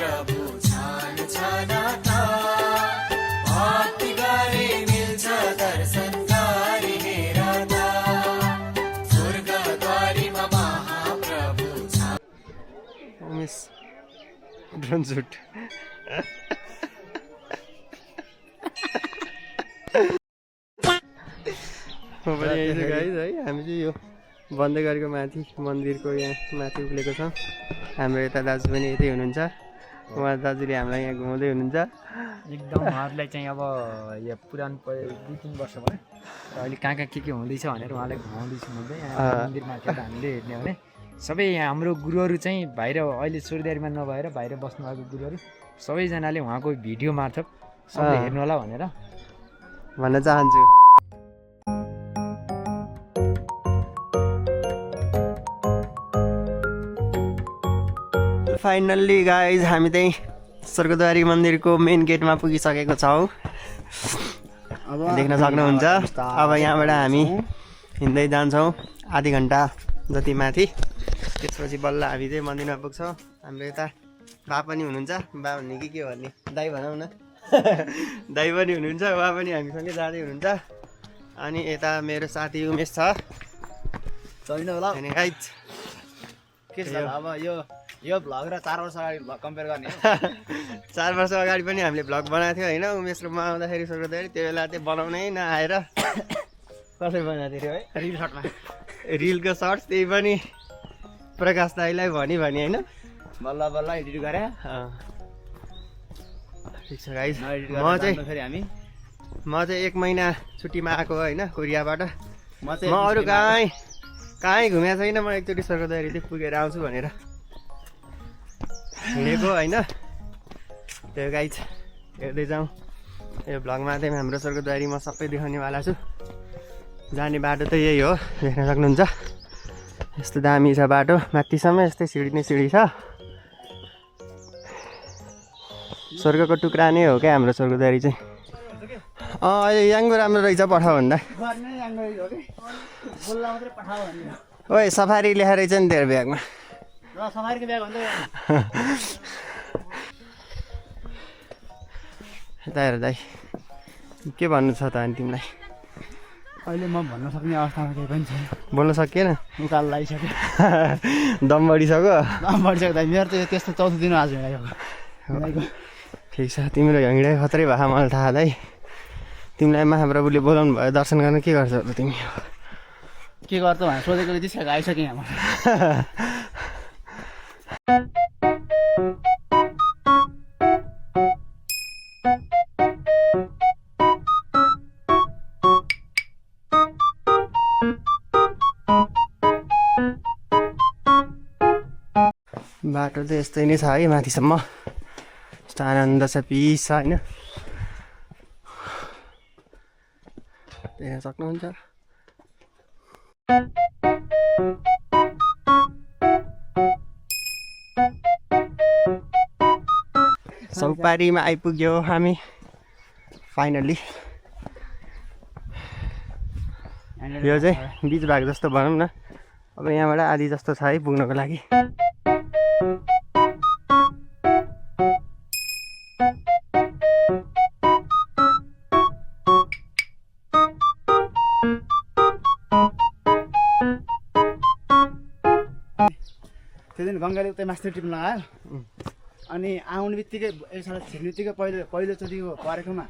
प्रभु छान छानाता भक्ति गरे मिल्छ दर्शन गरी हेरदा स्वर्गद्वारीमा महाप्रभु छान मिस ड्रोन सुट गाइस है हामी चाहिँ यो बन्दै गरेको माथि मन्दिरको यहाँ माथि उक्लेको छ। हाम्रो यता दाजु पनि यतै हुनुहुन्छ। उहाँ दाजुले हामीलाई यहाँ घुमाउँदै हुनुहुन्छ। एकदम उहाँहरूलाई चाहिँ अब यो पुरानो 2-3 वर्ष भयो अहिले कहाँ कहाँ के हुँदैछ भनेर उहाँलाई घुमाउँदैछु म चाहिँ यहाँ मन्दिरमा के हामीले हेर्ने भने सबै यहाँ हाम्रो गुरुहरू चाहिँ बाहिर अहिले स्वर्गद्वारीमा नभएर बाहिर बस्नुभएको गुरुहरू सबैजनाले उहाँको भिडियो मार्फत सबले हेर्नु होला भनेर भन्न चाहन्छु। फाइनल्ली गाइज हामी चाहिँ स्वर्गद्वारी मन्दिरको मेन गेटमा पुगिसकेको छौँ। देख्न सक्नुहुन्छ। अब यहाँबाट हामी हिँड्दै जान्छौँ आधी घन्टा जति माथि। त्यसपछि बल्ल हामी चाहिँ मन्दिरमा पुग्छौँ। हाम्रो यता बा पनि हुनुहुन्छ। बा भन्ने कि के भन्ने दाइ भनौँ न दाइ पनि हुनुहुन्छ। उहाँ पनि हामीसँगै जाँदै हुनुहुन्छ। अनि यता मेरो साथी उमेश छ छैन होला अनि गाइज के छ अब यो भ्लग र 4 वर्ष अगाडि भ्लग कम्पेयर गर्ने 4 वर्ष अगाडि पनि हामीले भ्लग बनाएको थियो होइन। उमेश र म आउँदाखेरि स्वर्गद्वारी त्यो बेला चाहिँ बनाउनै नआएर कसरी बनाएको थियो है रिल सर्टमा रिलको सर्ट्स त्यही पनि प्रकाश दाईलाई भनी होइन। बल्ल बल्ल एडिट गरे ठिक छ गाइज। हामी म चाहिँ 1 महिना छुट्टीमा आएको होइन कोरियाबाट। म अरू कहीँ घुमेको छैन। म एकचोटि स्वर्गद्वारी चाहिँ पुगेर आउँछु भनेर हिँडेको होइन। त्यो गाइज हेर्दै जाउँ। यो भ्लगमा चाहिँ हाम्रो स्वर्गद्वारी म सबै देखाउनेवाला छु। जाने बाटो त यही हो देख्न सक्नुहुन्छ। यस्तो दामी छ बाटो माथिसम्म यस्तै सिँढी नै सिँढी छ। स्वर्गको टुक्रा नै हो क्या हाम्रो स्वर्गद्वारी चाहिँ। अहिले याङ्गो राम्रो रहेछ पठाऊ भन्दा। ओए सफारी लेखेर रहेछ नि तेरो ब्यागमा। यता हेर दाइ के भन्नु छ त अनि तिमीलाई? अहिले म भन्न सक्ने अवस्थामा केही पनि छैन। बोल्न सकिएन? उकालो लागिसक्यो दम बढिसक्यो। मेरो त त्यस्तो 4थो दिन आज हिँडेको। ठिक छ तिम्रो हिँडाइ खत्रै भएको मलाई थाहा दाइ। तिमीलाई महाप्रभुले बोलाउनु भयो दर्शन गर्न के गर्छौ त तिमी? के गर्छौ भनेर सोधेको दिसकेको आइसकेँ यहाँ। बाटो चाहिँ यस्तै नै छ है माथिसम्म। यस्तो आनन्द छ पिस छ होइन। देख्न सक्नुहुन्छ। सौपारीमा आइपुग्यो हामी फाइनल्ली। यो चाहिँ बिच भाग जस्तो भनौँ न। अब यहाँबाट आधी जस्तो छ है पुग्नको लागि। त्यो दिन गङ्गाले उतै मास्टर टिप्न लगायो अनि आउने बित्तिकै यसबाट छिर्ने बित्तिकै पहिलोचोटिको परेकोमा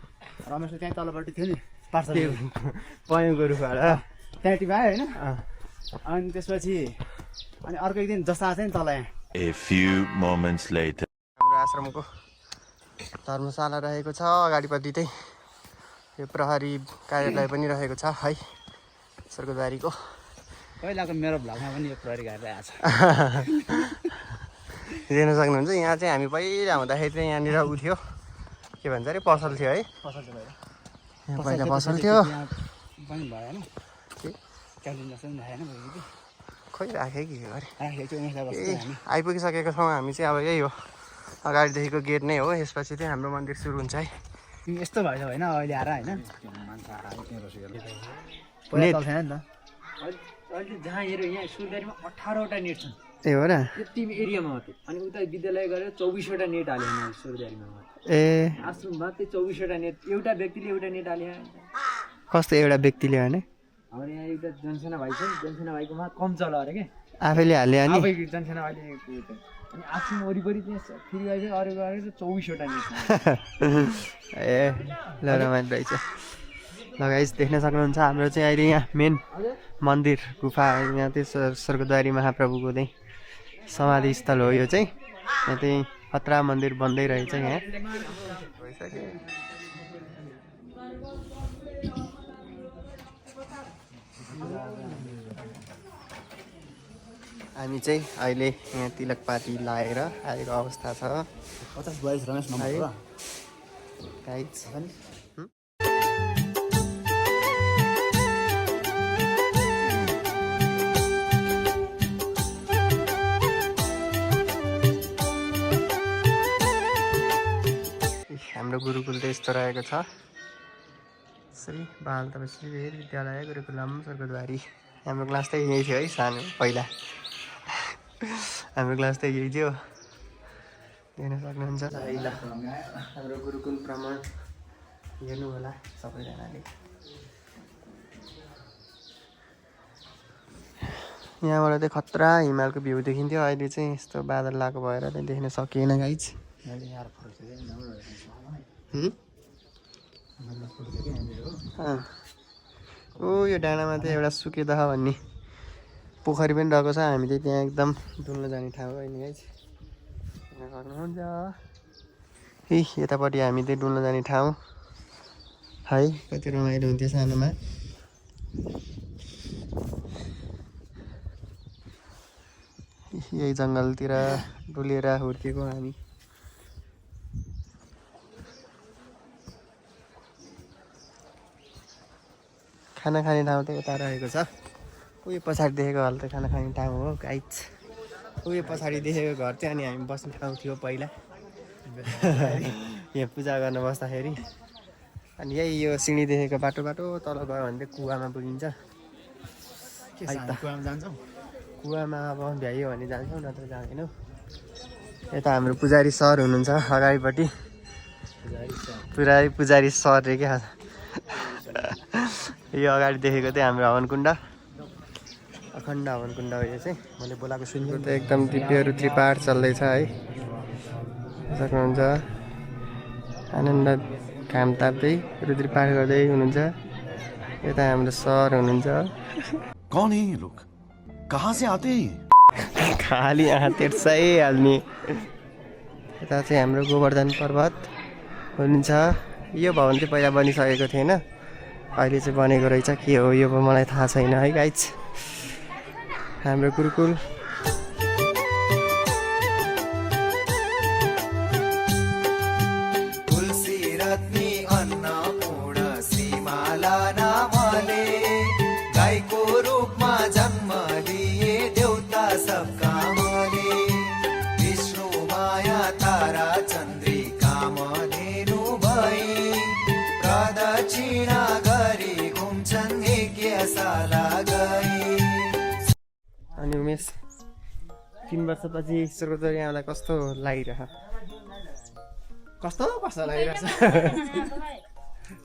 रमेशले त्यहीँ तलपट्टि थियो नि पार्सल पयौँको रुखबाट त्यहाँ टिपायो होइन। अनि त्यसपछि अनि अर्को एक दिन जस्तो आएको थियो नि तल यहाँ। A few moments later. हाम्रो आश्रमको धर्मशाला रहेको छ अगाडिपट्टि चाहिँ। यो प्रहरी कार्यालय पनि रहेको छ है स्वर्गद्वारीको। पहिलाको मेरो भ्लगमा पनि यो प्रहरी कार्यालय आएको छ। देख्न सक्नुहुन्छ। यहाँ चाहिँ हामी पहिला हुँदाखेरि चाहिँ यहाँनिर उ थियो के भन्छ अरे पसल थियो है। पसल थियो यहाँ पहिला पसल थियो पनि भएन क्यान्टिन जस्तो पनि भएन खोइ राखेँ कि के गरेँ। हामी आइपुगिसकेको छौँ हामी चाहिँ। अब यही हो अगाडिदेखिको गेट नै हो। यसपछि चाहिँ हाम्रो मन्दिर सुरु हुन्छ है। यस्तो भएछ होइन अहिले आएर होइन नेट छैन नि त अहिले जहाँ हेऱ्यो यहाँ स्वर्गद्वारीमा 18वटा नेट छन्। ए हो र यति एरियामा मात्रै अनि उता विद्यालय गरेर 24वटा नेट हाल्यो मैले स्वर्गद्वारीमा ए आश्रममा चाहिँ 24वटा नेट एउटा व्यक्तिले एउटा नेट हाल्यो कस्तो एउटा व्यक्तिले भने हाम्रो यहाँ एउटा जनसेना भाइ छ जनसेना भाइकोमा कम चल्यो अरे के आफैले हाल्यो अनि आफै जनसेना भाइले अनि आश्रम वरिपरि चाहिँ फ्री वाइफाई अरू गरेर 24वटा नेट ए ल रमाइलो रहेछ ल गाइस देख्न सक्नुहुन्छ हाम्रो चाहिँ अहिले यहाँ मेन मन्दिर गुफा यहाँ चाहिँ स्वर्गद्वारी महाप्रभुको चाहिँ समाधि स्थल हो यो चाहिँ यहाँ चाहिँ खतरा मन्दिर बन्दै रहेछ यहाँ हामी चाहिँ अहिले यहाँ तिलकपाती लाएर आएको अवस्था छ 50-22 रमेश नम्बर हो गाइस हाम्रो गुरुकुल त यस्तो रहेको छ श्री बाल तपस्वी वेद विद्यालय गुरुकुलम स्वर्गद्वारी हाम्रो क्लास त यही थियो है सानो पहिला हाम्रो क्लास त यही थियो देख्न सक्नुहुन्छ हाम्रो गुरुकुल भ्रमण हेर्नु होला सबैजनाले यहाँबाट चाहिँ खतरा हिमालको भ्यू देखिन्थ्यो अहिले चाहिँ यस्तो बादल लागेको भएर चाहिँ देख्न सकिएन गाइज ओ यो डाँडामा चाहिँ एउटा सुकेदह भन्ने पोखरी पनि रहेको छ हामी चाहिँ त्यहाँ एकदम डुल्न जाने ठाउँ हो नि गाइज सक्नुहुन्छ ए यतापट्टि हामी चाहिँ डुल्न जाने ठाउँ है कति रमाइलो हुन्थ्यो सानोमा यही जङ्गलतिर डुलेर हुर्केको हामी खाना खाने ठाउँ त उता रहेको छ उयो पछाडि देखेको हल त खाना खाने ठाउँ हो गाइज उयो पछाडि देखेको घर चाहिँ अनि हामी बस्ने ठाउँ थियो पहिला यहाँ पूजा गर्न बस्दाखेरि अनि यही यो सिँढी देखेको बाटो तल गयो भने चाहिँ कुवामा पुगिन्छ कुवामा अब भ्याइयो भने जान्छौँ नत्र जाँदैनौँ यता हाम्रो पुजारी सर हुनुहुन्छ अगाडिपट्टि पुजारी सर रे क्या यो अगाडि देखेको चाहिँ हाम्रो हवनकुण्ड अखण्ड हवनकुण्ड हो यो चाहिँ मैले बोलाएको सुन्नु त एकदम दिव्य रुद्रीपाठ चल्दैछ है सक्नुहुन्छ आनन्द घाम ताप्दै रुद्रीपाठ गर्दै हुनुहुन्छ यता हाम्रो सर हुनुहुन्छ कौन है ये लोग कहाँ से आते हैं खाली तेर्सै हाल्ने यता चाहिँ हाम्रो गोवर्धन पर्वत हुनुहुन्छ यो भवन चाहिँ पहिला बनिसकेको थिएन अहिले चाहिँ बनेको रहेछ के हो यो मलाई थाहा छैन है गाइज हाम्रो गुरुकुल तुलसी रत्नी अन्नपूर्ण श्रीमाला नामले गाईको रूपमा जन्म लिए देउता सबका मले विष्णु माया तारा चन्द्री कामधेनु भई प्रदक्षिणा गरी घुम्छन् यज्ञशाला गई अनि उमेश 3 वर्षपछि स्वर्गद्वारी आउँदा कस्तो लागिरह कस्तो लागिरहेछ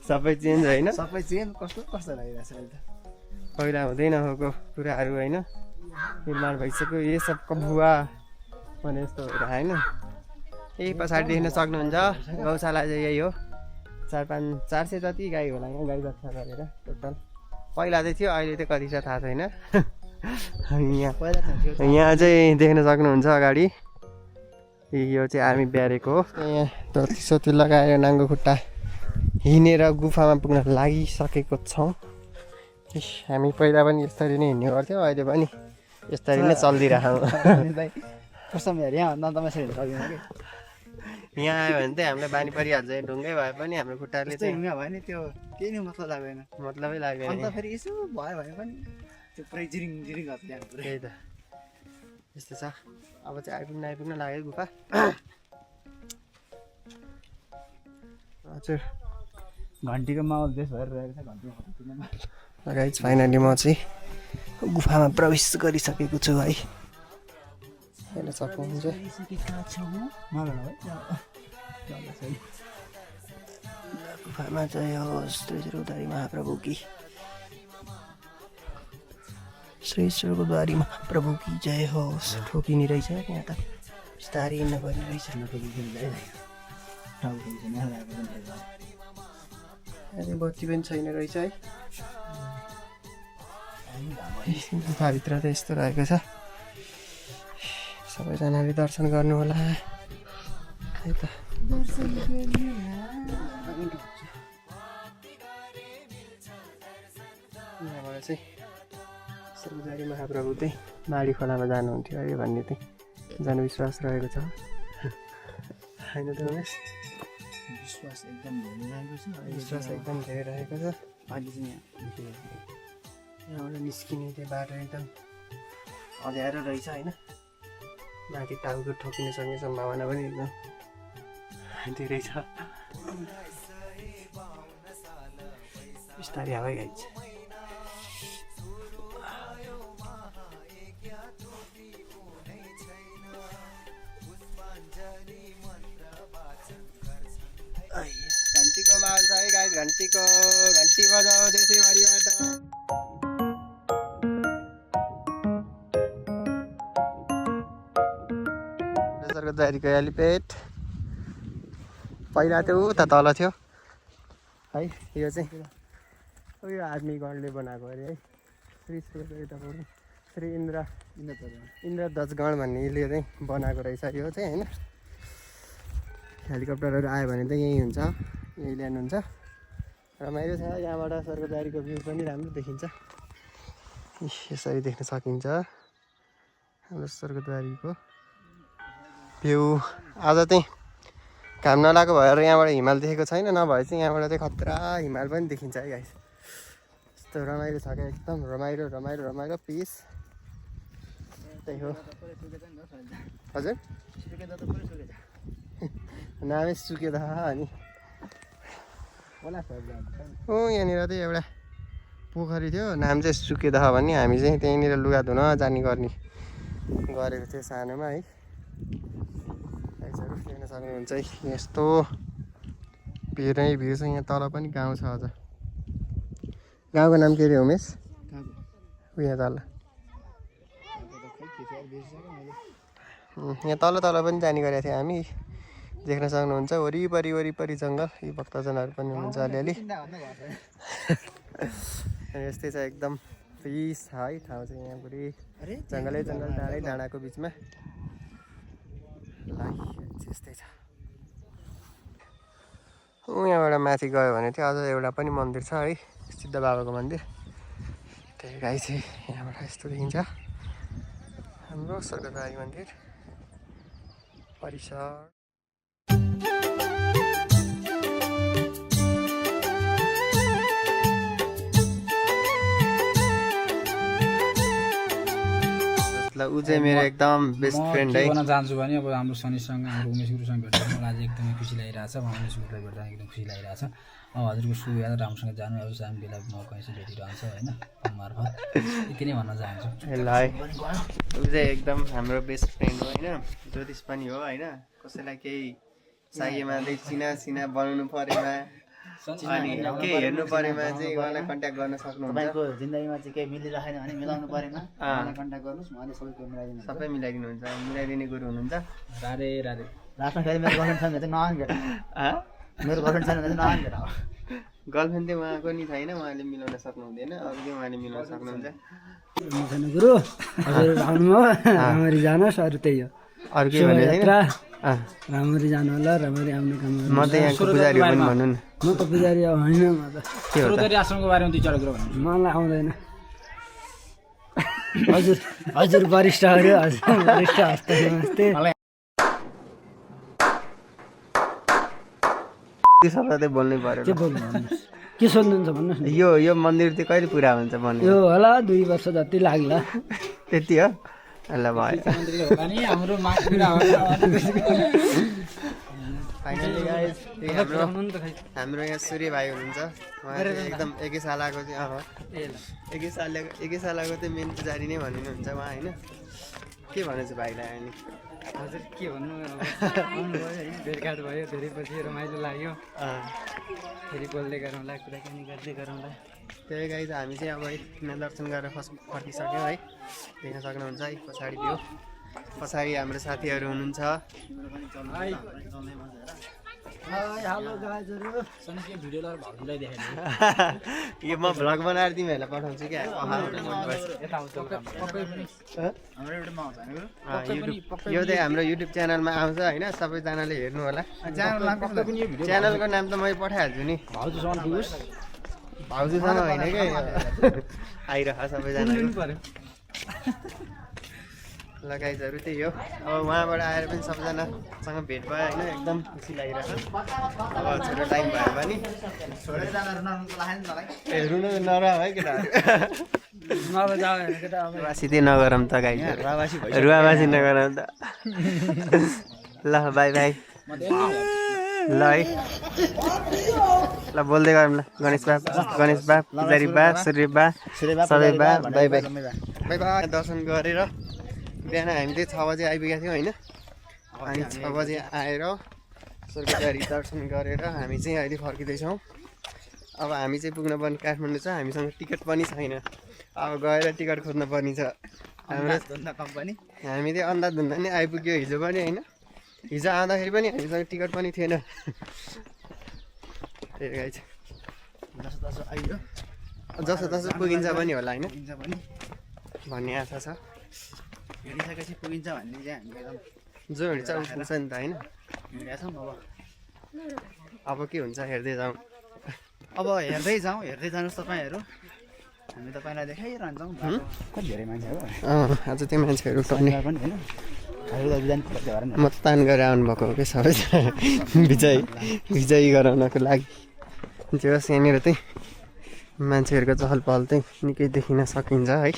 सबै चेन्ज होइन सबै चेन्ज कस्तो लागिरहेछ अहिले त पहिला हुँदै नभएको कुराहरू होइन निर्माण भइसक्यो यो सबको भुवा भने जस्तो भएर होइन यही पछाडि देख्न सक्नुहुन्छ गौशाला चाहिँ यही हो 400 जति गाई होला यहाँ गाई रक्षा गरेर टोटल पहिला चाहिँ थियो अहिले चाहिँ कति छ थाहा छैन यहाँ चाहिँ देख्न सक्नुहुन्छ अगाडि यो चाहिँ आर्मी ब्यारेक हो यहाँ त्यो लगाएर नाङ्गो खुट्टा हिँडेर गुफामा पुग्न लागिसकेको छौँ हामी पहिला पनि यसरी नै हिँड्ने गर्थ्यौँ अहिले पनि यसरी नै चलिदिरहेको यहाँ आयो भने चाहिँ हामीलाई बानी परिहाल्छ ढुङ्गै भए पनि हाम्रो खुट्टाले चाहिँ भयो नि त्यो केही नै मतलब लाग्दैन मतलबै लाग्दैन अन्त फेरि यसो भयो भने पनि त्यो पुरै जिरिङ गर्छ त्यहाँ त्यही त यस्तो छ अब चाहिँ आइपुग्न लाग्यो गुफा हजुर घन्टीको माहौल देश भएर रहेको छ घन्टीमा गाइज फाइनली म चाहिँ गुफामा प्रवेश गरिसकेको छु है हेर्न सक्नुहुन्छ गुफामा जय होस् श्री स्वर्गद्वारी महाप्रभु की श्री स्वर्गद्वारी महाप्रभु की जय होस् ठोकिने रहेछ त्यहाँ त बिस्तारै हिँड्न परिरहेछ अरे बत्ती पनि छैन रहेछ है गुफाभित्र त यस्तो रहेको छ सबैजनाले दर्शन गर्नु होला है त यहाँबाट चाहिँ स्वर्गद्वारी महाप्रभु चाहिँ माडी खोलामा जानुहुन्थ्यो अरे भन्ने चाहिँ जनविश्वास रहेको छ होइन त रमेश विश्वास एकदम विश्वास एकदम धेरै रहेको छ अहिले चाहिँ यहाँबाट निस्किने त्यो बाटो एकदम अँध्यारो रहेछ होइन माथि टाउको ठोकिन सक्ने सम्भावना पनि एकदम धेरै छ बिस्तारै हावा गाइन्छ घन्टीको माहौल छ है गाइस घन्टीको घन्टी बजाऊ देशैभरिबाट स्वर्गद्वारीको हेलिप्याड पहिला त्यो उता तल थियो है यो चाहिँ उयो आर्मीगणले बनाएको अरे है श्री श्री इन्द्रध्वजगण भन्नेले चाहिँ बनाएको रहेछ यो चाहिँ होइन हेलिकप्टरहरू आयो भने त यहीँ हुन्छ यही ल्यान्ड हुन्छ रमाइलो छ यहाँबाट स्वर्गद्वारीको भ्यू पनि राम्रो देखिन्छ यसरी देख्न सकिन्छ हाम्रो स्वर्गद्वारीको भ्यू आज चाहिँ घाम नलाएको भएर यहाँबाट हिमाल देखेको छैन नभए चाहिँ यहाँबाट चाहिँ खतरा हिमाल पनि देखिन्छ है गाइस यस्तो रमाइलो छ क्या एकदम रमाइलो रमाइलो रमाइलो पिस त्यही हो हजुर नामै सुकेद अनि हो यहाँनिर चाहिँ एउटा पोखरी थियो नाम चाहिँ सुकेद भन्ने हामी चाहिँ त्यहीँनिर लुगा धुन जाने गरेको थियो सानोमा है साइजहरू देख्न सक्नुहुन्छ है यस्तो भिड नै भिड छ यहाँ तल पनि गाउँ छ अझ गाउँको नाम के अरे उमेश यहाँ तल यहाँ तल तल पनि जाने गरेको थियो हामी देख्न सक्नुहुन्छ वरिपरि वरिपरि जङ्गल यी भक्तजनहरू पनि हुनुहुन्छ अलिअलि यस्तै छ एकदम पिस है ठाउँ चाहिँ यहाँ पुरै जङ्गलै जङ्गल डाँडै डाँडाको बिचमा यस्तै छ यहाँबाट माथि गयो भने चाहिँ अझ एउटा पनि मन्दिर छ है सिद्ध बाबाको मन्दिर त्यही गाई चाहिँ यहाँबाट यस्तो देखिन्छ हाम्रो स्वर्गद्वारी मन्दिर परिसर ऊ चाहिँ मेरो एकदम बेस्ट फ्रेन्ड है भन्न चाहन्छु भने अब हाम्रो शनिसँग हाम्रो उमेश गुरुसँग भेट्दा मलाई चाहिँ एकदमै खुसी लागिरहेछ उमेश गुरुलाई भेट्दा एकदम खुसी लागिरहेछ अब हजुरको सुविधा राम्रोसँग जानु अब हामी बेला मौका यसो भेटिरहन्छ होइन मार्फत यति नै भन्न चाहन्छु ल है ऊ चाहिँ एकदम हाम्रो बेस्ट फ्रेन्ड हो होइन ज्योतिष पनि हो होइन कसैलाई केही चाहिएमा चिना सिना बनाउनु परेमा अनि केही हेर्नु परेमा चाहिँ उहाँलाई कन्ट्याक्ट गर्न सक्नुहुन्छ तपाईँको जिन्दगीमा चाहिँ केही मिलिरहेन भने मिलाउनु परेमा उहाँलाई कन्ट्याक्ट गर्नुहोस् उहाँले सबै कुरो मिलाइदिनुहुन्छ सबै मिलाइदिनुहुन्छ मिलाइदिने गुरु हुनुहुन्छ राधे राधे लास्टमा फेरि मेरो गर्लफ्रेन्ड छैन भने चाहिँ नआउनु भेट मेरो गर्लफ्रेन्ड छैन भने चाहिँ नआउनु भेट गर्लफ्रेन्ड चाहिँ उहाँको नि छैन उहाँले मिलाउन सक्नुहुँदैन अरू चाहिँ उहाँले मिलाउन सक्नुहुन्छ गुरु हजुर आउनुभयो राम्ररी जानुहोस् अरू त्यही हो अरू के भन्ने छैन राम्ररी जानु होला राम्ररी आउने काम म त यहाँको पुजारी हो पनि भन्नु न म त पुजारी अब होइन म त के हो त आश्रमको बारेमा दुई चार कुरा भन्नु मलाई आउँदैन हजुर हजुर वरिष्ठहरू हजुर वरिष्ठ हस्त नमस्ते त्यो शब्द चाहिँ बोल्नै पर्यो के बोल्नु भन्नुहोस् के सोध्नुहुन्छ भन्नुहोस् न यो मन्दिर चाहिँ कहिले पुरा हुन्छ भन्ने यो होला 2 वर्ष जति लाग्ला त्यति हो ल भयो हाम्रो फाइनली गाइस हाम्रो यहाँ सूर्य भाइ हुनुहुन्छ उहाँ चाहिँ एकदम एकै सालको चाहिँ एकै सालको चाहिँ मेन पुजारी नै भनिनुहुन्छ उहाँ होइन के भनेछु भाइलाई अनि हजुर के भन्नु आउनुभयो है भेटघाट भयो धेरै पछि रमाइलो लाग्यो फेरि बोल्दै गरौँला कुराकानी गर्दै गरौँला त्यही गाई त हामी चाहिँ अब यहाँ दर्शन गरेर फर्किसक्यौँ है देख्न सक्नुहुन्छ है पछाडि भ्यू पछाडि हाम्रो साथीहरू हुनुहुन्छ हेलो गाइजहरु सन्चै भिडियो लगाएर भाउजूलाई देखाइदिनु यो म भ्लग बनाएर तिमीहरूलाई पठाउँछु क्या यता आउँछ यो चाहिँ हाम्रो युट्युब च्यानलमा आउँछ होइन सबैजनाले हेर्नु होला च्यानलको नाम त मैले पठाइहाल्छु नि भाउजूसँग होइन क्या आइरह सबैजना लगाइजहरू त्यही हो अब उहाँबाट आएर पनि सबैजनासँग भेट भयो होइन एकदम खुसी लागिरहेको अब छोटो टाइम भयो भने ए रुनु नर है केटाहरू रुवासी चाहिँ नगरौँ त गाइजहरू रुवासी नगरौँ त ल बाई बाई ल है ल बोल्दै गरौँ ल गणेश बा पुजारी बा सूर्य बा सबै बा बाई बाई बाई बाई दर्शन गरेर बिहान हामी चाहिँ 6 बजे आइपुगेको थियौँ होइन अनि 6 बजे आएर स्वर्गद्वारी दर्शन गरेर हामी चाहिँ अहिले फर्किँदैछौँ अब हामी चाहिँ पुग्न पर्ने काठमाडौँ छ हामीसँग टिकट पनि छैन अब गएर टिकट खोज्न पर्ने छ हाम्रो कम्पनी हामी चाहिँ अन्धाधुन्दा नै आइपुग्यो हिजो पनि होइन हिजो आउँदाखेरि पनि हामीसँग टिकट पनि थिएन त्यही गाई चाहिँ जसो तसो पुगिन्छ पनि होला होइन भन्ने आशा छ हिँडिसकेपछि पुगिन्छ भन्ने चाहिँ हामी एकदम जो हिँड्छ ऊ पुग्छ नि त होइन हिँडेका छौँ अब के हुन्छ हेर्दै जाउँ अब हेर्दै जानुहोस् तपाईँहरू हामी तपाईँलाई देखाइरहन्छौँ कति धेरै मान्छे हो आज त्यो मान्छेहरू पनि पनि होइन मतदान गरेर आउनुभएको हो कि सबैजना विजयी गराउनको लागि जे होस् यहाँनिर चाहिँ मान्छेहरूको चहल पहल चाहिँ निकै देखिन सकिन्छ है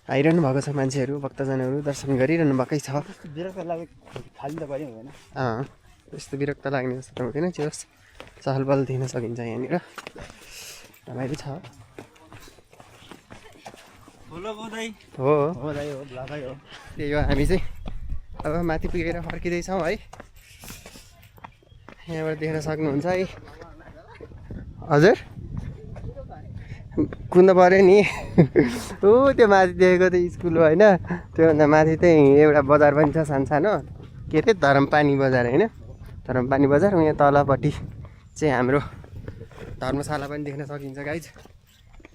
आइरहनु भएको छ मान्छेहरू भक्तजनहरू दर्शन गरिरहनु भएकै छ बिरक्त लाग्यो खाली त पनि हुँदैन त्यस्तो विरक्त लाग्ने जस्तो त हुँदैन जे होस् चहल पहल दिन सकिन्छ यहाँनिर रमाइलो छ हो त्यही हो हामी चाहिँ अब माथि पुगेर फर्किँदैछौँ है यहाँबाट देख्न सक्नुहुन्छ है हजुर कुद्नु पऱ्यो नि ऊ त्यो माथि देखेको त स्कुल हो होइन त्योभन्दा माथि चाहिँ एउटा बजार पनि छ सानो के अरे धरमपानी बजार होइन धरमपानी बजार यहाँ तलपट्टि चाहिँ हाम्रो धर्मशाला पनि देख्न सकिन्छ गाइज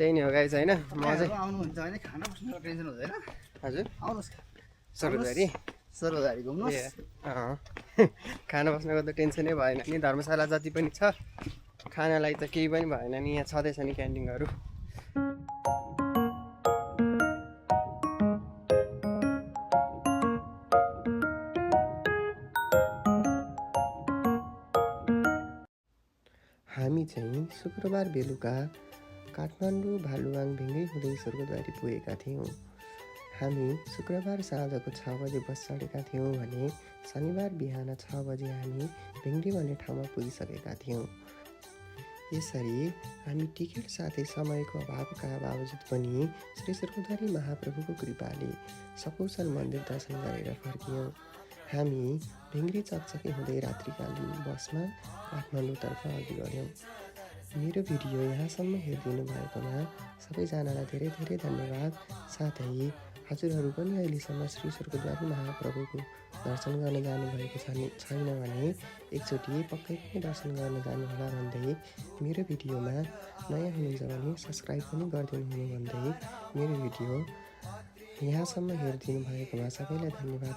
त्यही नै हो गाइज होइन म चाहिँ आउनुहुन्छ भने खाना बस्नुको टेन्सन हुँदैन हजुर आउनुहोस् स्वर्गद्वारी घुम्नुहोस् खाना बस्नको त टेन्सनै भएन नि धर्मशाला जति पनि छ खानालाई त केही पनि भएन नि यहाँ छँदैछ नि क्यान्टिनहरू हामी चाहिँ शुक्रबार बेलुका काठमाडौँ भालुवाङ भेङ्गै हुँदै स्वर्गद्वारी पुगेका थियौँ हामी शुक्रबार साँझको 6 बजे बस चढेका थियौँ भने शनिबार बिहान 6 बजे हामी भेङ्गै भन्ने ठाउँमा पुगिसकेका थियौँ यसरी हामी टिकट साथै समयको अभावका बावजुद पनि श्री स्वर्गद्वारी महाप्रभुको कृपाले सकुशल मन्दिर दर्शन गरेर फर्कियौँ हामी भेङ्गै चकचके हुँदै रात्रिकालीन बसमा काठमाडौँतर्फ अघि बढ्यौँ मेरो भिडियो यहाँसम्म हेरिदिनु भएकोमा सबैजनालाई धेरै धेरै धन्यवाद साथै हजुरहरू पनि अहिलेसम्म श्री स्वर्गद्वारी महाप्रभुको दर्शन गर्न जानुभएको छैन भने एकचोटि पक्कै पनि दर्शन गर्न जानुहोला भन्दै मेरो भिडियोमा नयाँ हुनुहुन्छ भने सब्सक्राइब पनि गरिदिनु हुनु भन्दै मेरो भिडियो यहाँसम्म हेरिदिनु भएकोमा सबैलाई धन्यवाद।